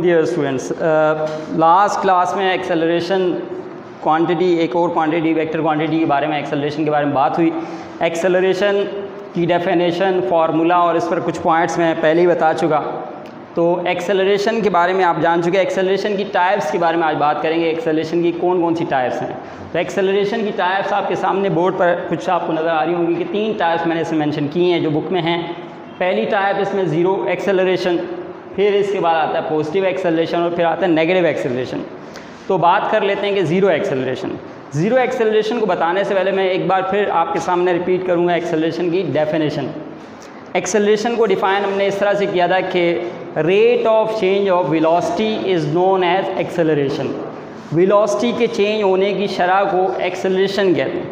Dear students, last class में acceleration quantity, एक और क्वांटिटी वेक्टर क्वांटिटी के बारे में, एक्सेलरेशन के बारे में बात हुई। एक्सेलरेशन की डेफिनेशन, फार्मूला और इस पर कुछ पॉइंट्स मैं पहले ही बता चुका। तो एक्सेलरेशन के बारे में आप जान चुके। एक्सेलरेशन की टाइप्स के बारे में आज बात करेंगे। एक्सेलरेशन की कौन कौन सी टाइप्स हैं। तो एक्सेलरेशन की टाइप्स आपके सामने बोर्ड पर कुछ आपको नज़र आ रही होंगी कि 3 टाइप्स मैंने इसमें मेंशन की हैं जो बुक में हैं। पहली टाइप इसमें ज़ीरो एक्सेलरेशन, फिर इसके बाद आता है पॉजिटिव एक्सेलरेशन और फिर आता है नेगेटिव एक्सेलरेशन। तो बात कर लेते हैं कि ज़ीरो एक्सेलरेशन। ज़ीरो एक्सेलरेशन को बताने से पहले मैं एक बार फिर आपके सामने रिपीट करूँगा एक्सेलरेशन की डेफिनेशन। एक्सेलरेशन को डिफ़ाइन हमने इस तरह से किया था कि rate of change of velocity is known as acceleration. Velocity के चेंज होने की शरह को एक्सेलरेशन कहते हैं।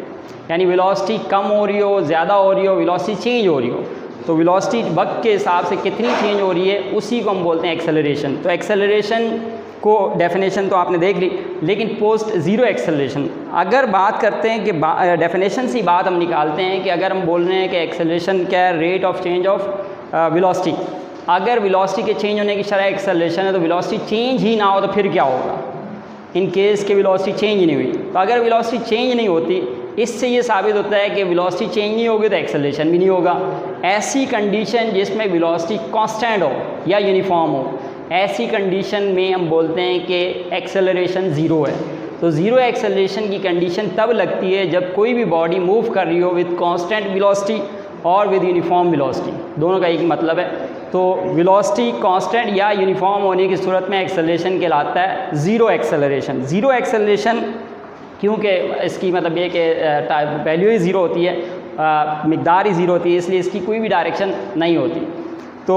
यानी वेलोसिटी कम हो रही हो, ज़्यादा हो रही हो, वेलोसिटी चेंज हो रही हो, तो वेलोसिटी वक्त के हिसाब से कितनी चेंज हो रही है उसी को हम बोलते हैं एक्सेलरेशन। तो एक्सेलरेशन को डेफिनेशन तो आपने देख ली, लेकिन पोस्ट ज़ीरो एक्सेलरेशन अगर बात करते हैं कि डेफिनेशन से बात हम निकालते हैं कि अगर हम बोल रहे हैं कि एक्सेलरेशन क्या है, rate of change of velocity. अगर वेलोसिटी के चेंज होने की शरह एक्सेलरेशन है तो वेलोसिटी चेंज ही ना हो तो फिर क्या होगा। इन केस के वेलोसिटी चेंज नहीं हुई, तो अगर वेलोसिटी चेंज नहीं होती, इससे ये साबित होता है कि वेलोसिटी चेंज नहीं होगी तो एक्सेलरेशन भी नहीं होगा। ऐसी कंडीशन जिसमें वेलोसिटी कांस्टेंट हो या यूनिफॉर्म हो, ऐसी कंडीशन में हम बोलते हैं कि एक्सेलरेशन ज़ीरो है। तो ज़ीरो एक्सेलरेशन की कंडीशन तब लगती है जब कोई भी बॉडी मूव कर रही हो विद कांस्टेंट वेलोसिटी और विद यूनिफॉर्म वेलोसिटी, दोनों का एक ही मतलब है। तो वेलोसिटी कांस्टेंट या यूनिफॉर्म होने की सूरत में एक्सेलरेशन कहलाता है ज़ीरो एक्सेलरेशन। ज़ीरो एक्सेलरेशन क्योंकि इसकी मतलब ये कि वैल्यू ही ज़ीरो होती है, मिकदार ही ज़ीरो होती है, इसलिए इसकी कोई भी डायरेक्शन नहीं होती। तो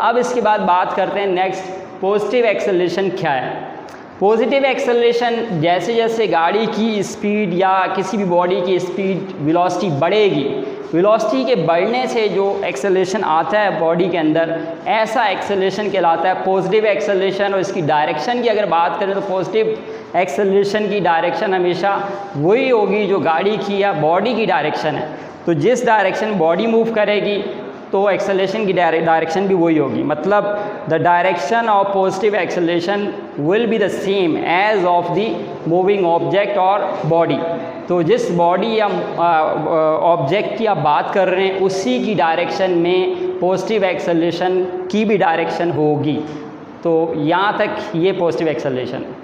अब इसके बाद बात करते हैं नेक्स्ट, पॉजिटिव एक्सेलरेशन क्या है। पॉजिटिव एक्सेलरेशन जैसे जैसे गाड़ी की स्पीड या किसी भी बॉडी की स्पीड वेलोसिटी बढ़ेगी, वेलोसिटी के बढ़ने से जो एक्सेलरेशन आता है बॉडी के अंदर, ऐसा एक्सेलरेशन कहलाता है पॉजिटिव एक्सेलरेशन। और इसकी डायरेक्शन की अगर बात करें तो पॉजिटिव एक्सेलरेशन की डायरेक्शन हमेशा वही होगी जो गाड़ी की या बॉडी की डायरेक्शन है। तो जिस डायरेक्शन बॉडी मूव करेगी तो एक्सेलरेशन की डायरेक्शन भी वही होगी। मतलब the direction of positive acceleration will be the same as of the moving object और बॉडी। तो जिस बॉडी या ऑब्जेक्ट की आप बात कर रहे हैं उसी की डायरेक्शन में पॉजिटिव एक्सेलरेशन की भी डायरेक्शन होगी। तो यहाँ तक ये पॉजिटिव एक्सेलरेशन है।